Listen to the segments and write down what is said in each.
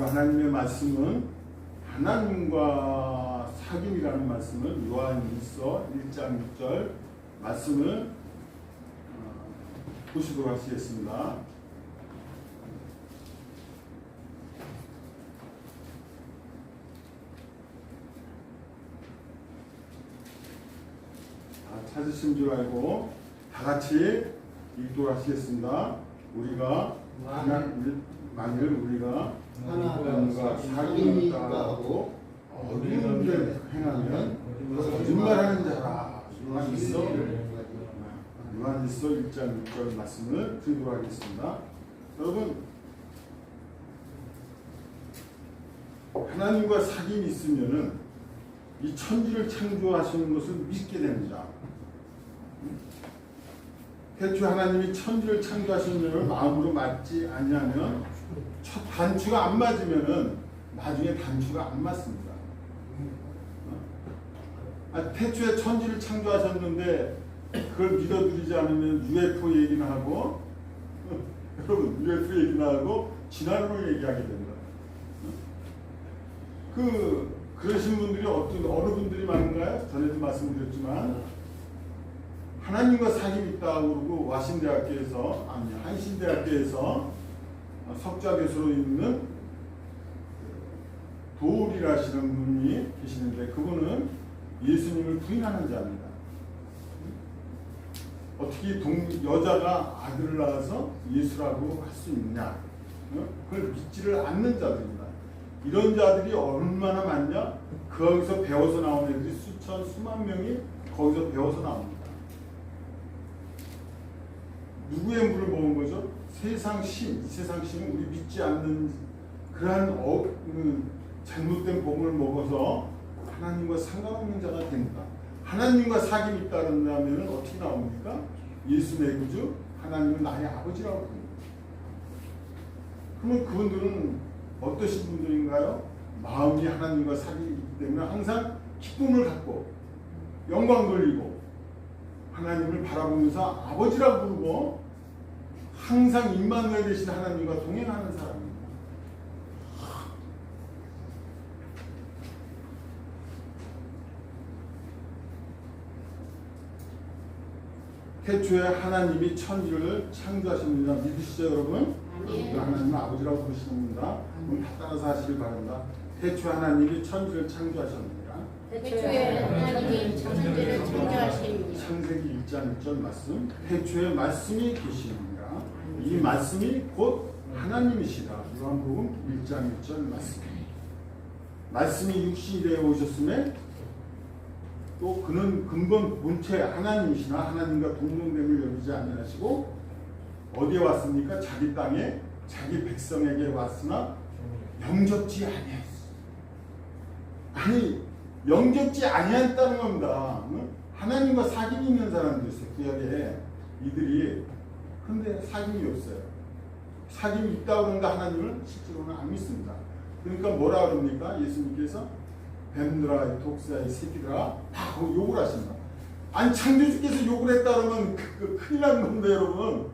하나님의 말씀은 하나님과 사귐이라는 말씀을 요한일서 1장 6절 말씀을 보시도록 하시겠습니다. 찾으신 줄 알고 다 같이 읽도록 하시겠습니다. 우리가 만일 우리가 하나님과 사귐이 있다 하고 어두운 데 행하면 거짓말하는 자라. 요한일서 1장 6절 말씀을 드리도록 하겠습니다. 여러분, 하나님과 사귐이 있으면은 이 천지를 창조하시는 것을 믿게 됩니다. 태초에 하나님이 천지를 창조하시는 마음으로 맞지 아니하면 첫 단추가 안 맞으면은 나중에 단추가 안 맞습니다. 태초에 천지를 창조하셨는데 그걸 믿어드리지 않으면 UFO 얘기나 하고 여러분 UFO 얘기나 하고 진화론을 얘기하게 됩니다. 그러신 분들이 어느 분들이 많은가요? 전에도 말씀드렸지만 하나님과 사귐이 있다고 그러고 한신대학교에서 석좌교수로 있는 도울이라시는 분이 계시는데 그분은 예수님을 부인하는 자입니다. 어떻게 여자가 아들을 낳아서 예수라고 할 수 있느냐? 그걸 믿지를 않는 자들입니다. 이런 자들이 얼마나 많냐? 거기서 배워서 나온 애들이 수만 명이 거기서 배워서 나옵니다. 누구의 물을 먹은 거죠? 세상 신, 이 세상 신은 우리 믿지 않는 그러한 잘못된 복을 먹어서 하나님과 상관없는 자가 됩니다. 하나님과 사귐이 있다면 어떻게 나옵니까? 예수 내 구주, 하나님은 나의 아버지라고 합니다. 그러면 그분들은 어떠신 분들인가요? 마음이 하나님과 사귐이 있기 때문에 항상 기쁨을 갖고 영광 돌리고 하나님을 바라보면서 아버지라고 부르고 항상 임마누엘 되신 하나님과 동행하는 사람입니다. 태초에 하나님이 천지를 창조하십니다. 믿으시죠, 여러분? 하나님은 아버지라고 부르십니다. 다 따라서 하시길 바랍니다. 태초에 하나님이 천지를 창조하셨습니다. 태초에 하나님이 천지를 창조하십니다. 창세기 1장 1절 말씀. 태초에 말씀이 계십니다. 이 말씀이 곧 하나님이시다. 요한복음 1장 1절 말씀. 말씀이 육신이 되어 오셨음에 또 그는 근본 본체 하나님이시나 하나님과 동등됨을 여기지 아니하시고 어디에 왔습니까? 자기 땅에 자기 백성에게 왔으나 영접지 아니하였어. 아니 영접지 아니했다는 겁니다. 하나님과 사귐이 있는 사람들 있어요. 구약에 이들이. 그런데 사귐이 없어요. 사귐이 있다고 그러는데 하나님을 실제로는 안 믿습니다. 그러니까 뭐라 그럽니까? 예수님께서 뱀들아, 독사야, 이 새끼들아 다 욕을 하십니다. 아니 창조주께서 욕을 했다 그러면 큰일 나는 건데 여러분.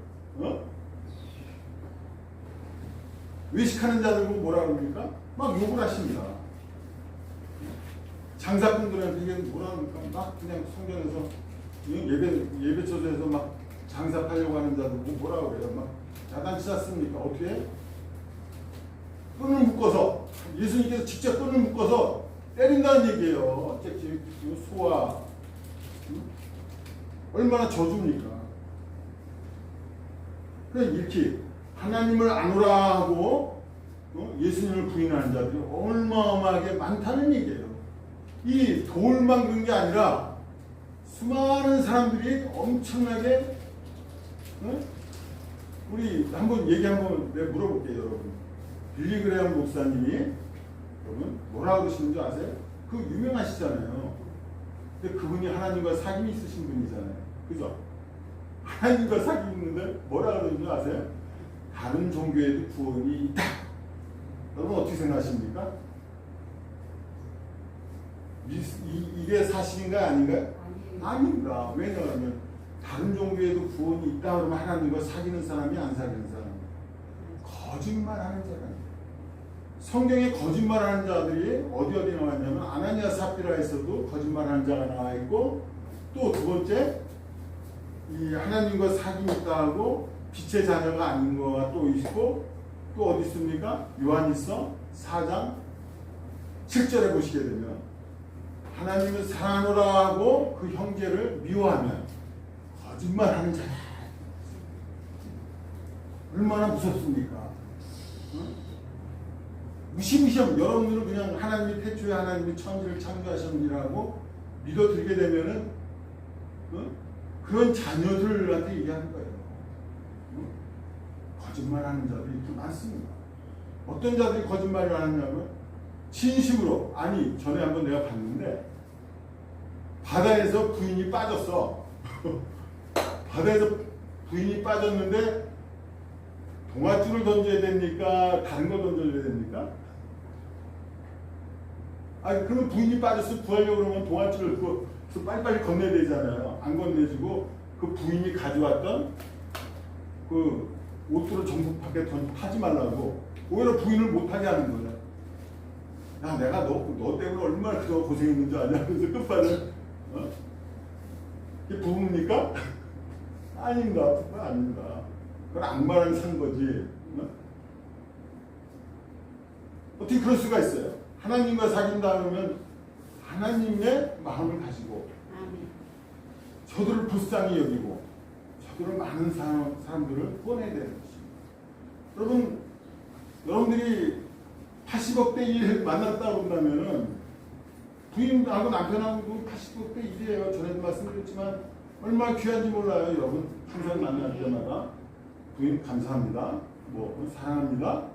외식하는 자들 보고 뭐라 그럽니까? 막 욕을 하십니다. 장사꾼들한테 이게 뭐라 그럽니까? 막 그냥 성전에서 예배처소에서 막 장사하려고 하는 자들 보고 뭐라 그래요? 막 야단치지 않습니까? 어떻게 해? 끈을 묶어서 예수님께서 직접 끈을 묶어서 때린다는 얘기예요. 소와 얼마나 저주입니까? 그냥 이렇게 하나님을 아노라 하고 예수님을 부인하는 자들이 어마어마하게 많다는 얘기예요. 이 돌만 그런 게 아니라 수많은 사람들이 엄청나게 우리 한번 내가 물어볼게요, 여러분. 빌리 그레이엄 목사님이 여러분 뭐라고 그러시는 줄 아세요? 그 유명하시잖아요. 근데 그분이 하나님과 사귐이 있으신 분이잖아요. 그죠? 하나님과 사귐이 있는데 뭐라 그러는 줄 아세요? 다른 종교에도 구원이 있다. 여러분 어떻게 생각하십니까? 이게 사실인가 아닌가요? 아닙니다. 왜냐하면 다른 종교에도 구원이 있다 그러면 하나님과 사귀는 사람이 안 사귀는 사람이에요. 거짓말하는 자가. 성경에 거짓말하는 자들이 어디 나와 있냐면 아나니아 삽비라에서도 거짓말하는 자가 나와 있고, 또 두 번째 이 하나님과 사귐이 있다 하고 빛의 자녀가 아닌 거가 또 있고, 또 어디 있습니까? 요한일서 4장 7절에 보시게 되면 하나님을 사랑하노라 하고 그 형제를 미워하면 거짓말하는 자다. 얼마나 무섭습니까? 무시무시하면 여러분들은 그냥 하나님이 태초에 하나님이 천지를 창조하셨느라고 믿어들게 되면은 그런 자녀들한테 얘기하는 거예요. 거짓말하는 자들이 이렇게 많습니다. 어떤 자들이 거짓말을 하느냐면 진심으로, 아니 전에 한번 내가 봤는데 바다에서 부인이 빠졌어. 바다에서 부인이 빠졌는데 동아줄을 던져야 됩니까? 다른 걸 던져야 됩니까? 아니 그러면 부인이 빠졌어. 구하려고 그러면 동아줄을 그 빨리빨리 건네야 되잖아요. 안 건네주고 그 부인이 가져왔던 그 옷들을 전부 밖에 하지 말라고 오히려 부인을 못하게 하는 거예요. 야, 내가 너 때문에 얼마나 그동안 고생했는지 아냐? 그래서 끝판은 이게 부부입니까? 아닙니다. 그건 아닙니다. 그건 악마랑 산 거지. 어떻게 그럴 수가 있어요? 하나님과 사귄다 그러면 하나님의 마음을 가지고 저들을 불쌍히 여기고 저들을 많은 사람들을 꺼내야 되는 것입니다. 여러분들이 80억대 1 만났다고 한다면은 부인하고 남편하고 80억대 1이에요. 전에도 말씀드렸지만 얼마나 귀한지 몰라요. 여러분 항상 만날 때마다 부인 감사합니다. 뭐 사랑합니다.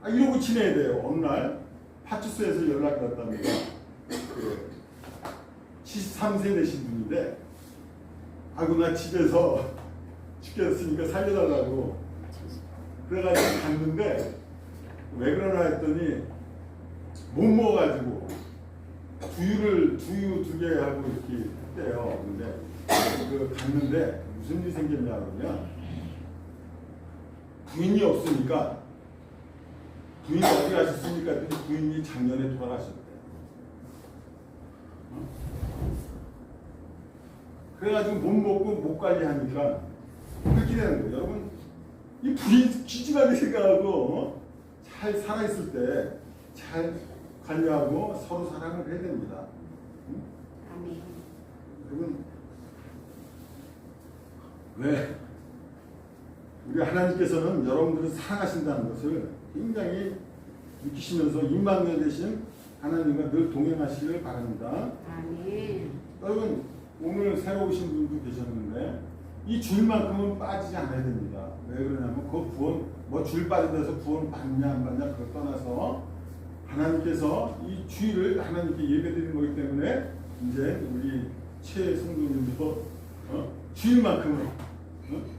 이러고 지내야 돼요. 어느 날 파출소에서 연락이 왔답니다. 그 73세 되신 분인데 아이고 나 집에서 죽겠으니까 살려달라고 그래가지고 갔는데 왜 그러나 했더니 못 먹어가지고 두유 2개 하고 이렇게 했대요. 근데 그 갔는데 무슨 일이 생겼냐 그러면 부인이 없으니까 부인이 어디 가셨습니까? 했더니 부인이 작년에 돌아가셨대요. 그래가지고 못 먹고 못 관리하니까 그렇게 되는 거예요. 여러분 이 부인 기지가 되가지고 잘 살아있을 때 잘 관리하고 서로 사랑을 해야 됩니다. 아멘. 여러분 왜 우리 하나님께서는 여러분들을 사랑하신다는 것을 굉장히 느끼시면서 임마누엘 되신 하나님과 늘 동행하시길 바랍니다. 아멘. 여러분 오늘 새로 오신 분도 계셨는데 이 줄만큼은 빠지지 않아야 됩니다. 왜 그러냐면 그 구원 뭐 줄 빠져서 구원 받냐 안 받냐 그걸 떠나서 하나님께서 이 주일을 하나님께 예배드리는 거기 때문에 이제 우리 최 성도님도 주일만큼은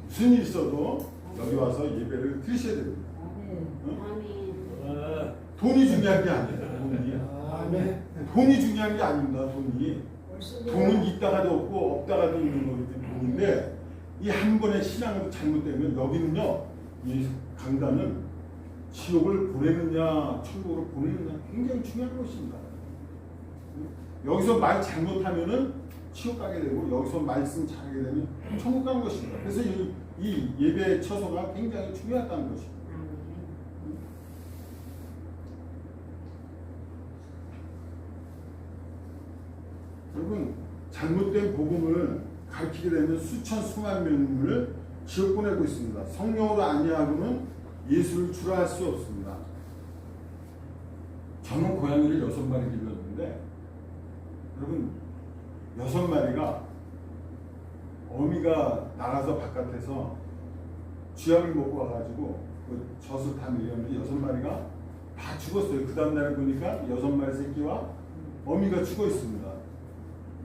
무슨 일 있어도 여기 와서 예배를 드리셔야 됩니다. 아멘. 돈이 중요한 게 아니에요. 돈이 중요한 게 아닙니다. 돈은 있다가도 없고 없다가도 있는 거기 때문인데 이 한 번의 신앙으로 잘못되면 여기는요, 이 강단은 지옥을 보내느냐 천국으로 보내느냐 굉장히 중요한 것입니다. 여기서 말 잘못하면은 지옥 가게 되고 여기서 말씀 잘하게 되면 천국 가는 것입니다. 그래서 이 예배 처소가 굉장히 중요하다는 것입니다. 여러분 잘못된 복음을 가르치게 되면 수천 수만 명을 지옥 보내고 있습니다. 성령으로 아니하고는 예수를 주라 할 수 없습니다. 저는 고양이를 6마리 길렀는데 여러분 6마리가 어미가 나가서 바깥에서 쥐약을 먹고 와가지고 그 젖을 다 내렸는데 6마리가 다 죽었어요. 그 다음날에 보니까 6마리 새끼와 어미가 죽어 있습니다.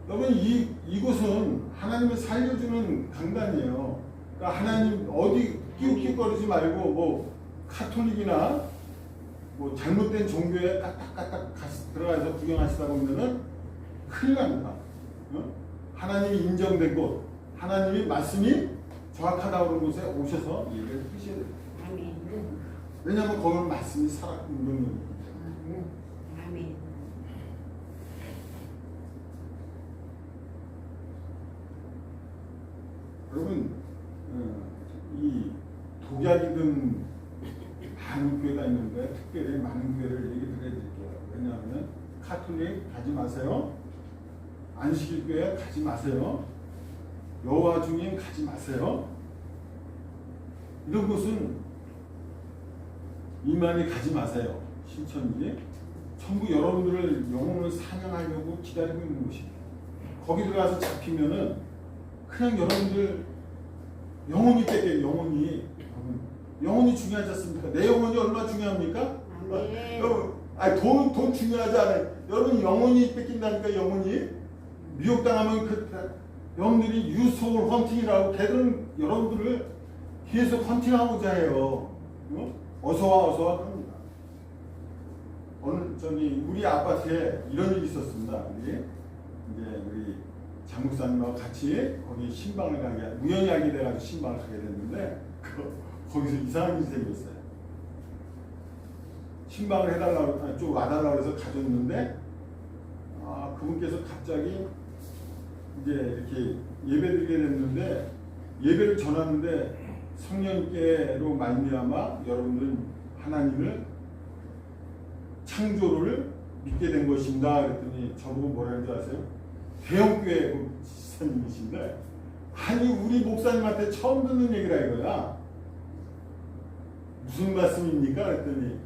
여러분 이곳은 하나님을 살려주는 강단이에요. 그러니까 하나님 어디 끼웃끼웃거리지 말고 뭐 카톨릭이나 뭐 잘못된 종교에 까딱까딱 들어가서 구경하시다 보면은 큰일 납니다. 하나님이 인정된 곳, 하나님이 말씀이 정확하다고 하는 곳에 오셔서 예배를 드셔야 됩니다. 왜냐하면 거기는 말씀이 살아있는 거니까. 많은 교회를 얘기 드려드릴게요. 왜냐하면 카톨릭 가지 마세요. 안식일교회 가지 마세요. 여호와 중인 가지 마세요. 이런 곳은 이만희 가지 마세요. 신천지 전부 여러분들을 영혼을 사냥하려고 기다리고 있는 곳이에요. 거기 들어가서 잡히면은 그냥 여러분들 영혼이 뺏겨요. 영혼이 중요하지 않습니까? 내 영혼이 얼마나 중요합니까? 돈 중요하지 않아요. 여러분 영혼이 뺏긴다니까. 영혼이 미혹당하면 여러분들이 유소울 헌팅이라고 걔들은 여러분들을 계속 헌팅하고자 해요. 어서와 그럽니다. 오늘 우리 아파트에 이런 일이 있었습니다. 우리 장목사님하고 같이 거기 신방을 우연히 하게 돼가지고 신방을 가게 됐는데 거기서 이상한 일이 생겼어요. 신방을 해달라고 좀 와달라고 해서 가졌는데 그분께서 갑자기 이제 이렇게 예배드리게 됐는데 예배를 전하는데 성령께로 말미암아 여러분들은 하나님을 창조를 믿게 된 것입니다. 그랬더니 저보고 뭐라는 줄 아세요? 대형교회 목사님이신데 아니 우리 목사님한테 처음 듣는 얘기라 이거야. 무슨 말씀입니까? 그랬더니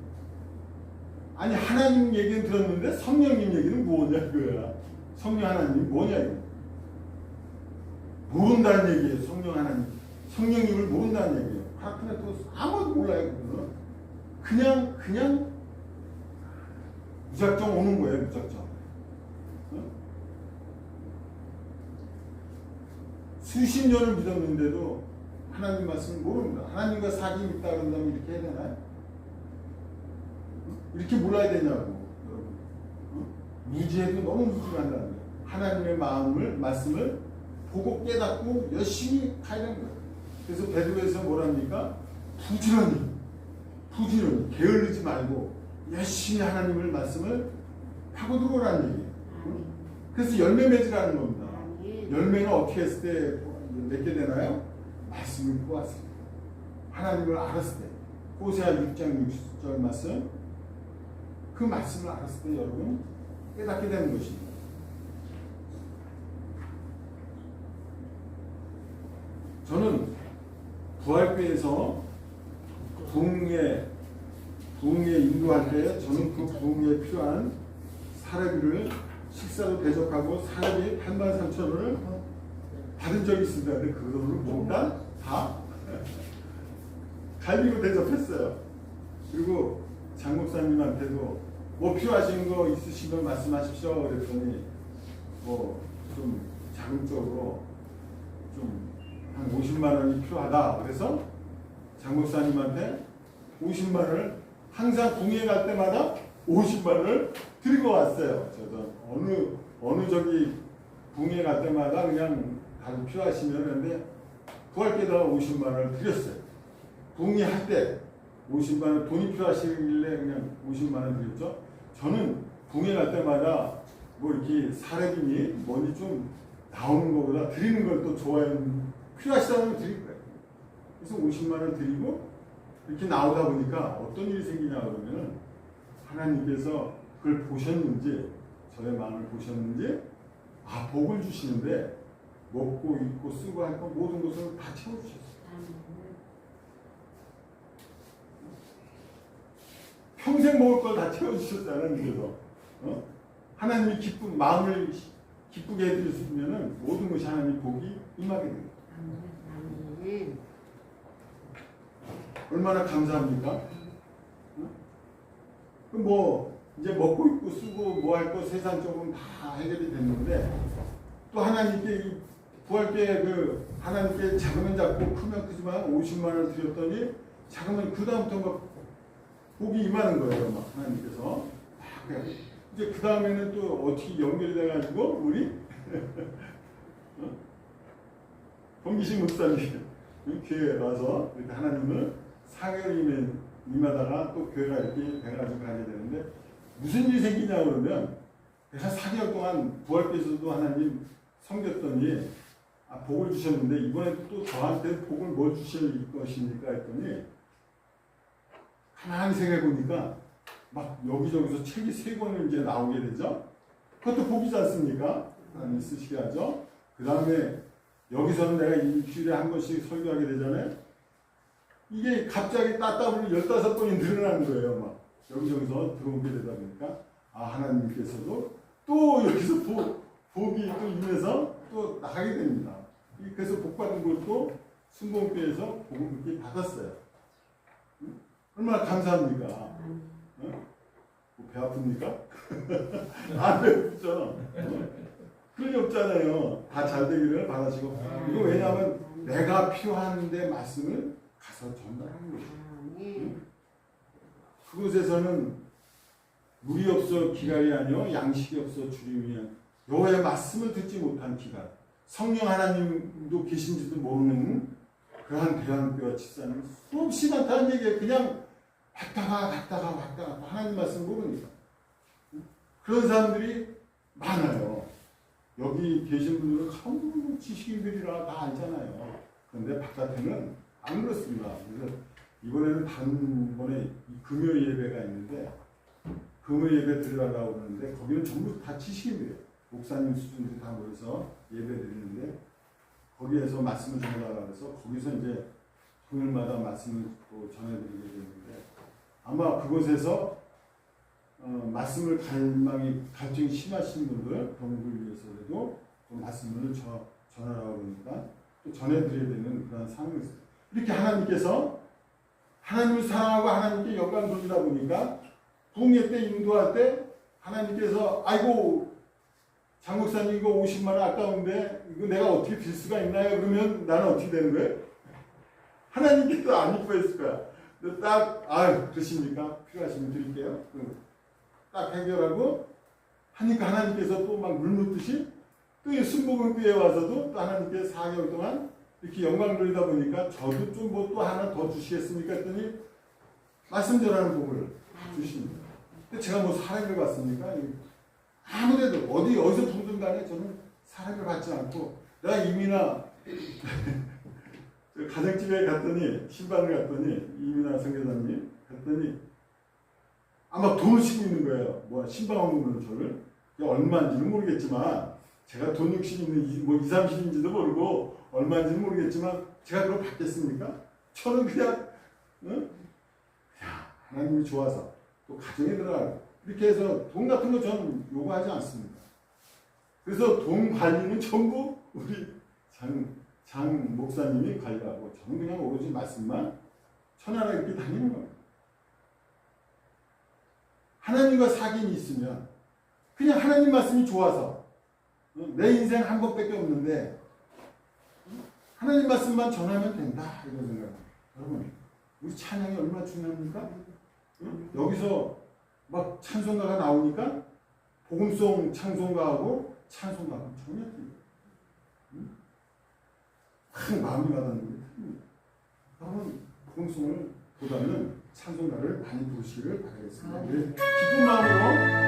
아니 하나님 얘기는 들었는데 성령님 얘기는 뭐냐 이거야. 성령 하나님 뭐냐 이거. 모른다는 얘기예요. 성령 하나님. 성령님을 모른다는 얘기예요. 파크네토 아무도 몰라요. 그냥 무작정 오는 거예요. 무작정. 수십 년을 믿었는데도 하나님 말씀을 모릅니다. 하나님과 사귐이 있다 그런다면 이렇게 해야 되나요? 이렇게 몰라야 되냐고 여러분. 무지해도 너무 무지가 한다는 거예요. 하나님의 말씀을 보고 깨닫고 열심히 가야 되는 거예요. 그래서 베드로에서 뭐랍니까? 부지런히 게을르지 말고 열심히 하나님의 말씀을 하고 들어오라는 얘기예요. 그래서 열매 맺으라는 겁니다. 열매는 어떻게 했을 때 맺게 되나요? 말씀을 보았을 때, 하나님을 알았을 때, 호세아 6장 60절 말씀, 그 말씀을 알았을 때 여러분 깨닫게 되는 것입니다. 저는 부활교회에서 부흥에 인도할 때 저는 그 부흥에 필요한 사례비를 식사로 대접하고 사례비 83,000원을 받은 적이 있습니다. 근데 그 돈을 몽땅 다 갈비로 대접했어요. 그리고 장 목사님한테도 뭐 필요하신 거 있으시면 말씀하십시오. 그랬더니 뭐 좀 자금적으로 좀 한 50만 원이 필요하다. 그래서 장 목사님한테 50만 원을 항상 궁에 갈 때마다 50만 원을 드리고 왔어요. 저도 어느 궁에 갈 때마다 그냥 다들 필요하시면 그런데 부활께다가 50만 원을 드렸어요. 궁이 할 때 50만 원 돈이 필요하시길래 그냥 50만 원 드렸죠. 저는 궁에 갈 때마다 뭐 이렇게 사례비니 뭐니 좀 나오는 것보다 드리는 걸 또 좋아하는 필요하시다면 드릴 거예요. 그래서 50만 원 드리고 이렇게 나오다 보니까 어떤 일이 생기냐 그러면 하나님께서 그걸 보셨는지 저의 마음을 보셨는지 복을 주시는데 먹고 입고 쓰고 할 거 모든 것을 다 채워주셨어요. 평생 먹을 걸 다 채워주셨잖아요. 하나님께서 하나님이 마음을 기쁘게 해드렸으면 모든 것이 하나님 복이 임하게 됩니다. 얼마나 감사합니까? 뭐 이제 먹고 입고 쓰고 뭐 할 거 세상적으로 다 해결이 됐는데 또 하나님께 부활께 하나님께 작으면 작고 크면 크지만 50만 원을 드렸더니 작으면 그 다음부터 막 복이 임하는 거예요. 막 하나님께서 이제 그 다음에는 또 어떻게 연결이 돼가지고 우리 범기신 목사님 교회에 와서 이렇게 하나님을 사개월이면 임하다가 또 교회가 이렇게 돼가지고 가게 되는데 무슨 일이 생기냐 그러면 내가 4개월 동안 부활께서도 하나님 섬겼더니 복을 주셨는데 이번에 또 저한테 복을 뭘 주실 것입니까 했더니 가만히 생각해 보니까 막 여기저기서 책이 3권을 이제 나오게 되죠. 그것도 복이지 않습니까? 하나님 쓰시게 하죠. 그 다음에 여기서는 내가 일주일에 한 번씩 설교하게 되잖아요. 이게 갑자기 따따블로 15번이 늘어나는 거예요. 막 여기저기서 들어오게 되다 보니까 아 하나님께서도 또 여기서 복이 또 임해서 또 나가게 됩니다. 그래서 복받은 것도 순복교에서 복을 그렇게 받았어요. 얼마나 감사합니까? 배 아픕니까? 안 배고프죠? 그런 일 없잖아요. 다 잘 되기를 바라시고. 이거 왜냐하면 내가 필요한데 말씀을 가서 전달하는 거예요. 그곳에서는 물이 없어 기갈이 아니요 양식이 없어 주림이야. 여호와의 말씀을 듣지 못한 기갈. 성령 하나님도 계신지도 모르는 그러한 대왕뼈와 치사는 수없이 많다는 얘기예요. 그냥 왔다가 하나님 말씀 모르니까. 그런 사람들이 많아요. 여기 계신 분들은 전부 지식인들이라 다 알잖아요. 그런데 바깥에는 안 그렇습니다. 그래서 이번에는 단번에 금요 예배가 있는데 금요 예배 드리려고 그러는데 거기는 전부 다 지식인들이에요. 목사님 수준들이 다 모여서 예배 드리는데 거기에서 말씀을 전하려고 해서 거기서 이제 토요일마다 말씀을 또 전해드리게 되는데 아마 그곳에서 말씀을 갈증이 심하신 분들, 그분들 위해서라도 좀 말씀을 전하라고 그러니까 또 전해드려야 되는 그런 상황이 있어요. 이렇게 하나님께서 하나님을 사랑하고 하나님께 영광 돌리다 보니까 부흥회 때 인도할 때 하나님께서 아이고 장 목사님 이거 50만 원 아까운데 이거 내가 어떻게 빌 수가 있나요? 그러면 나는 어떻게 되는 거예요? 하나님께서 안 이뻐했을 거야. 딱 그러십니까? 필요하시면 드릴게요. 딱 해결하고 하니까 하나님께서 또 막 물 묻듯이 또 이 순복음교회에 와서도 또 하나님께 4개월 동안 이렇게 영광 돌리다 보니까 저도 좀 뭐 또 하나 더 주시겠습니까? 했더니 말씀 전하는 복을 주십니다. 근데 제가 뭐 사랑을 받습니까? 아무래도 어디서 부르든 간에 저는 사랑을 받지 않고 내가 이미나 가정집에 갔더니 신방을 갔더니 이민아 선교사님 갔더니 아마 돈을 치고 있는 거예요. 뭐 신방 헌금을 저를 얼마인지는 모르겠지만 제가 돈 욕심 있는 뭐 2, 30인지도 모르고 얼마인지는 모르겠지만 제가 그걸 받겠습니까? 저는 그냥 하나님이 좋아서 또 가정에 들어가고 이렇게 해서 돈 같은 거 저는 요구하지 않습니다. 그래서 돈 관리는 전부 우리 장 목사님이 관리하고 저는 그냥 오로지 말씀만 천하라 이렇게 다니는 겁니다. 하나님과 사귐이 있으면 그냥 하나님 말씀이 좋아서 내 인생 한 번밖에 없는데 하나님 말씀만 전하면 된다 이런 생각입니다. 여러분 우리 찬양이 얼마나 중요합니까? 여기서 막 찬송가가 나오니까 복음송 찬송가하고 찬송가하고 전혀 틀려요. 큰 마음이 가다는 게 틀립니다. 여러분 복음송을 보다는 찬송가를 많이 부르시기를 바라겠습니다. 기쁜 마음으로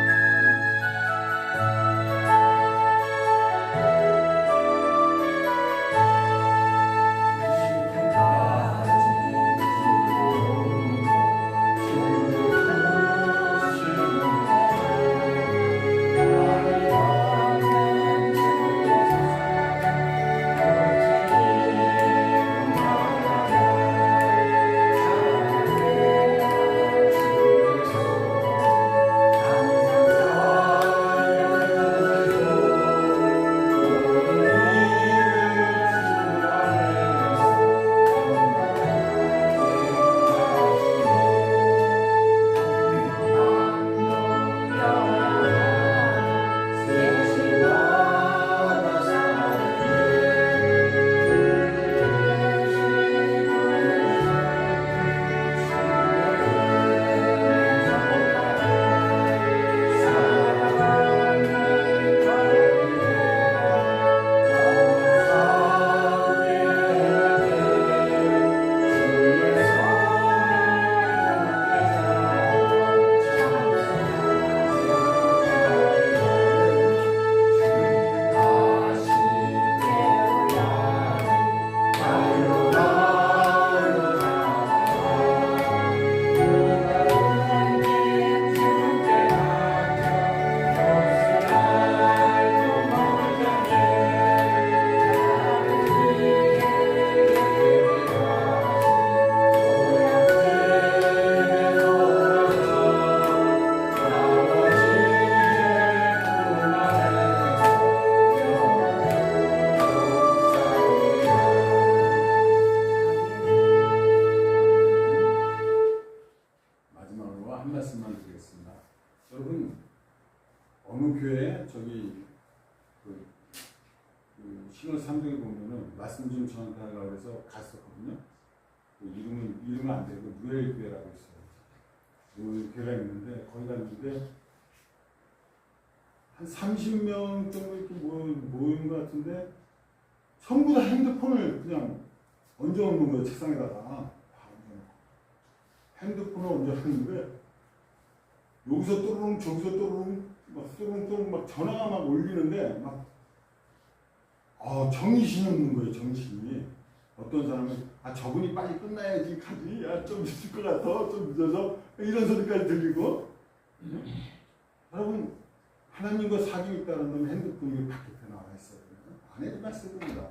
여러분 어느 교회 저기 신월 3동에 보면은 말씀 좀 전하려고 해서 갔었거든요. 그 이름은 안 되고 누엘 교회라고 있어요. 그 교회가 있는데 거기 갔는데 한 30명 정도 이렇게 모인 것 같은데 전부 다 핸드폰을 그냥 얹어놓는 거예요. 책상에다가 핸드폰을 얹어놓는데 여기서 또르릉 저기서 또르릉 막 또르릉 막 전화가 막 울리는데 막 정신이 없는 거예요. 정신이. 어떤 사람은 저분이 빨리 끝나야지 가지. 좀 늦을 것 같아. 좀 늦어서 이런 소리까지 들리고. 여러분 하나님과 사귐이 있다는 놈 핸드폰이 바깥에 나와 있어요. 안 해도 말씀 됩니다.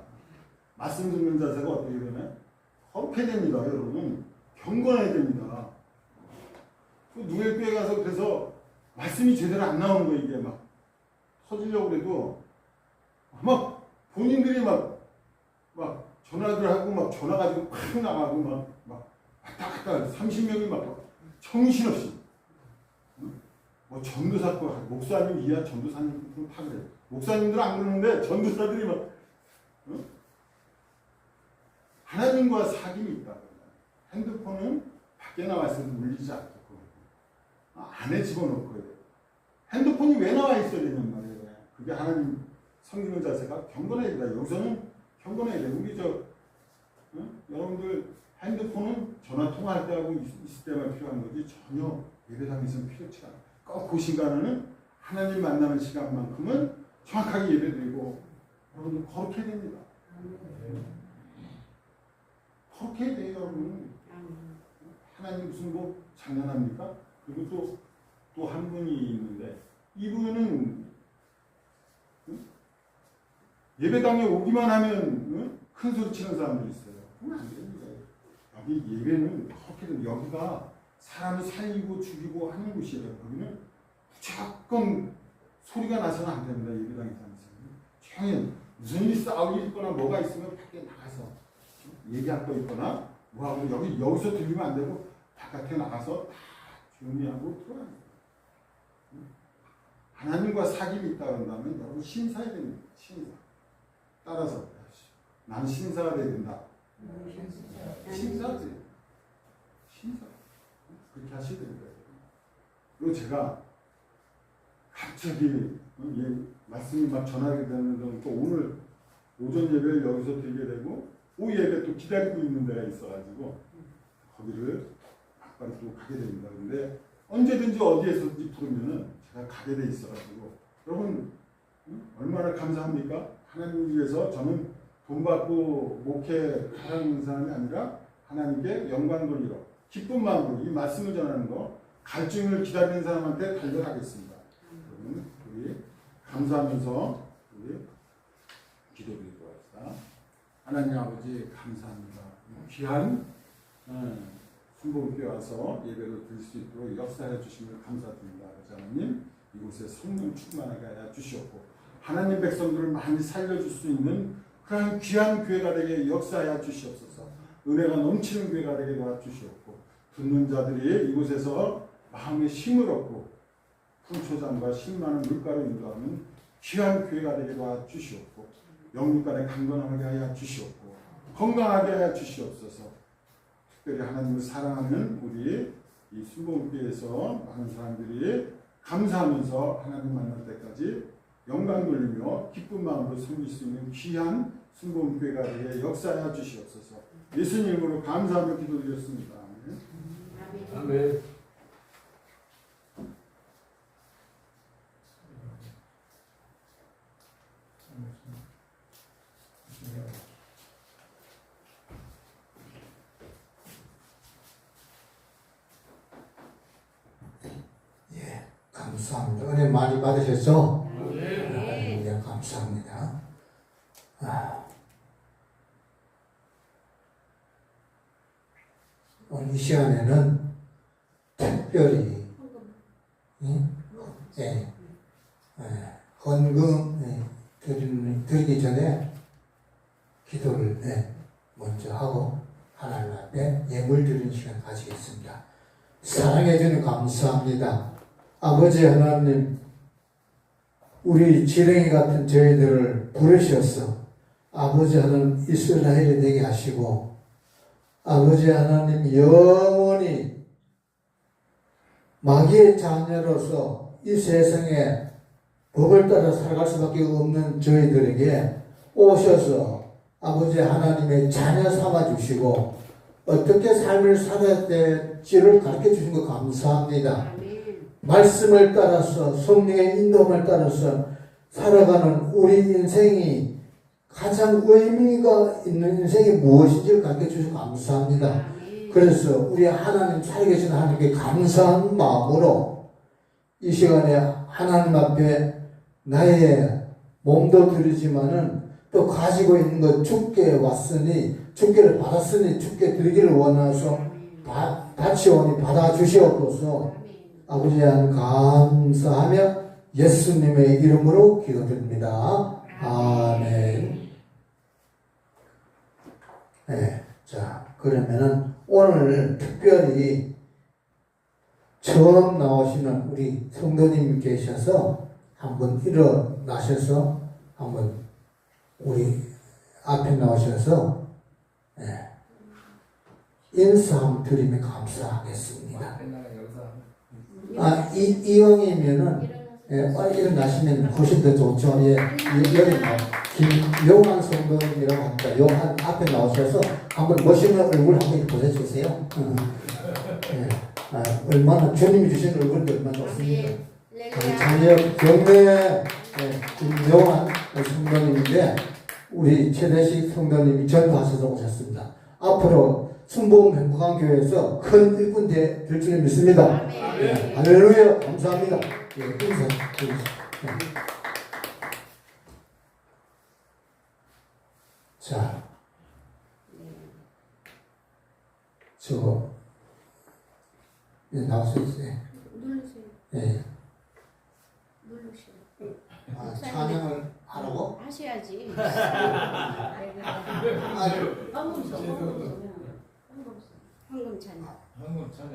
말씀 듣는 자세가 어떻게 되나요? 거룩해야 됩니다. 여러분 경건해야 됩니다. 누엘 교회 가서 그래서 말씀이 제대로 안 나오는 거예요. 이게 막 터지려고 해도 막 본인들이 막 전화들 하고 막 전화 가지고 팍 나가고 막 왔다 갔다 30명이 막 정신없이 뭐 전도사과 목사님 이하 전도사님 다 그래요. 목사님들은 안 그러는데 전도사들이 막 하나님과 사귐이 있다. 핸드폰은 밖에 나와 있어도 물리지 않고 안에 집어넣고 해요. 핸드폰이 왜 나와 있어야 되냔 말이에요. 그게 하나님 섬기는 자세가 경건해야 된다. 여기서는 경건해야 돼. 우리 여러분들 핸드폰은 전화 통화할 때 하고 있을 때만 필요한 거지 전혀 예배당에서는 필요치 않아. 꼭 그 시간에는 하나님 만나는 시간만큼은 정확하게 예배드리고 여러분들 거룩해야 됩니다. 거룩해야 돼요, 여러분. 하나님 무슨 뭐 장난합니까? 그리고 또 한 분이 있는데 이분은 예배당에 오기만 하면 큰 소리 치는 사람들이 있어요. 그러면 안 됩니다. 여기 예배는 그렇게 여기가 사람을 살리고 죽이고 하는 곳이에요. 거기는 무조건 소리가 나서는 안 됩니다. 예배당에서 조용히 무슨 일 싸울 일 있거나 뭐가 있으면 밖에 나가서 얘기할 거 있거나 뭐하고 여기서 들리면 안 되고 바깥에 나가서 다 조용히 하고 들어가야 돼요. 하나님과 사귐이 있다 그런다면 여러분 신사해야 됩니다. 신사. 따라서 난 신사가 돼야 된다. 신사지. 신사. 그렇게 하셔야 됩니다. 그리고 제가 갑자기 말씀이 막 전하게 되는 또 오늘 오전 예배를 여기서 드리게 되고 오후 예배 또 기다리고 있는 데가 있어가지고 거기를 막바로 또 가게 됩니다. 근데 언제든지 어디에서든지 부르면은 제가 가게 돼 있어가지고 여러분 얼마나 감사합니까? 하나님 위해서 저는 돈 받고 목회하는 사람이 아니라 하나님께 영광 돌리러 기쁜 마음으로 이 말씀을 전하는 거 갈증을 기다리는 사람한테 달려가겠습니다. 여러분 우리 감사하면서 우리 기도드리도록 합시다. 하나님 아버지 감사합니다. 귀한 순복음교회 와서 예배를 드릴 수 있도록 역사해 주시면 감사드립니다. 아버지 하나님 이곳에 성령 충만하게 하여 주시옵고 하나님 백성들을 많이 살려줄 수 있는 그런 귀한 교회가 되게 역사하여 주시옵소서. 은혜가 넘치는 교회가 되게 도와주시옵고 듣는 자들이 이곳에서 마음의 힘을 얻고 풍초장과 신만한 물가로 인도하는 귀한 교회가 되게 도와주시옵고 영육간에 강건하게 하여 주시옵고 건강하게 하여 주시옵소서. 특별히 하나님을 사랑하는 우리 이 순복음교회에서 많은 사람들이 감사하면서 하나님 만날 때까지 영광 돌리며 기쁜 마음으로 섬길 수 있는 귀한 순복음교회가 되게 역사하여 주시옵소서. 예수님 이름으로 감사하며 기도드렸습니다. 아멘. 예, 감사합니다. 은혜 많이 받으셨죠? 네. 예, 감사합니다. 오늘 이 시간에는 특별히 헌금 드리기 전에 기도를 먼저 하고 하나님 앞에 예물 드리는 시간 가지겠습니다. 사랑해 주는 감사합니다. 아버지 하나님, 우리 지렁이 같은 저희들을 부르셔서 아버지 하나님 이스라엘이 되게 하시고, 아버지 하나님 영원히 마귀의 자녀로서 이 세상에 법을 따라 살아갈 수밖에 없는 저희들에게 오셔서 아버지 하나님의 자녀 삼아 주시고 어떻게 삶을 살아야 될지를 가르쳐 주신 거 감사합니다. 아멘. 말씀을 따라서 성령의 인도함을 따라서 살아가는 우리 인생이 가장 의미가 있는 인생이 무엇인지를 가르쳐 주셔서 감사합니다. 아멘. 그래서 우리 하나님 살아계신 하나님께 감사한 마음으로 이 시간에 하나님 앞에 나의 몸도 드리지만은 또 가지고 있는 것 주께 왔으니 주께를 받았으니 주께 드리기를 원하서 바치오니 받아주시옵소서. 아멘. 아버지 하나님 감사하며 예수님의 이름으로 기도드립니다. 아멘. 네, 자 그러면은 오늘 특별히 처음 나오시는 우리 성도님이 계셔서 한번 일어나셔서 한번 우리 앞에 나오셔서 인사 한번 드리면 감사하겠습니다. 이왕이면은 빨리 일어나시면 훨씬 더 좋죠. 여기 김용환 성도님이라고 합니다. 용환 앞에 나오셔서 한번 멋있는 얼굴 한번 보여주세요. 얼마나 주님이 주신 얼굴도 얼마나 좋습니까? 자녀 경례 김용환 성도님인데 우리 최대식 성도님이 전도하셔서 오셨습니다. 앞으로 순복음 행복한 교회에서 큰 일꾼 될 줄 믿습니다. 할렐루야. 감사합니다. 인사 드리겠습니다. 자, 나올 수 있어요. 누르세요. 네. 누르세요. 찬양을 하라고? 하셔야지. 황금 찬양. 한번 좀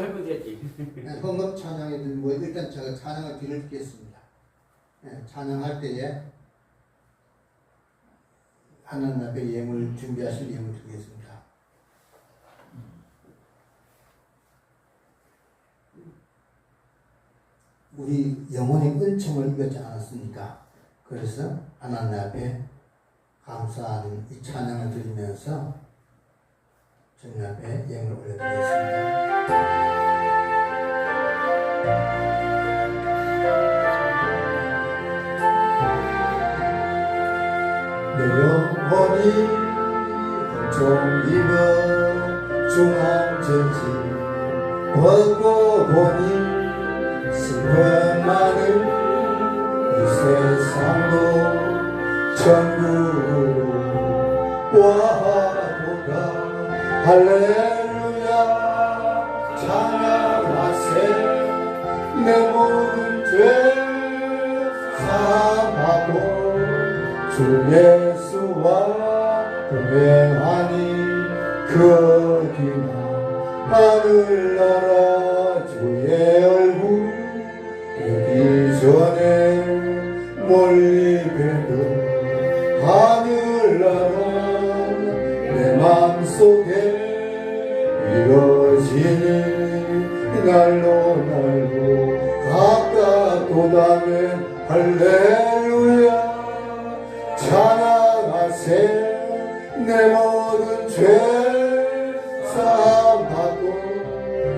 해보면 되지. 헌금 찬양에 들고 일단 제가 찬양을 드리겠습니다. 찬양할 때에 하나님 앞에 예물 준비하실 예물 드리겠습니다. 우리 영혼의 은총을 입었지 않았습니까? 그래서 하나님 앞에 감사하는 이 찬양을 드리면서 주님 앞에 예물을 올려드리겠습니다. 내 영혼이 좀 입어 중앙전지 벗고 보니 슬픔 많은 이 세상도 천국으로 와도다. 할렐루야 찬양하세. 내 모든 죄 사함하고 주 예수와 동행하니 그 어디나 하늘나라 주의 얼굴 보기 전에 멀리 뵈도 하늘나라 내 맘속에 이뤄지니 날로 가깝도다면 할렐루야 찬양하세. 내 모든 죄 사함하고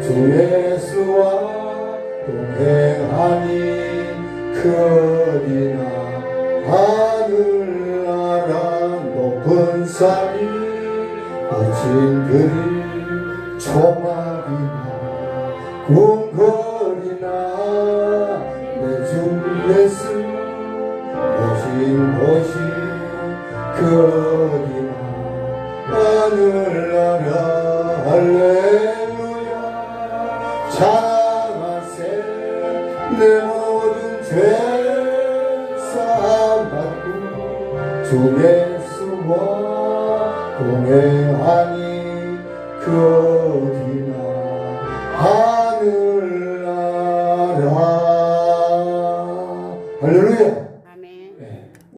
주 예수와 동행하니 그 어디나 하늘나라 높은 산이 거친 들이 초막이나 궁궐이나 내 주 예수 오신 곳이 그 어디나 하늘나라 할렐루야 찬양하세. 내 모든 죄 사함받고 주 예수와 동행하니 그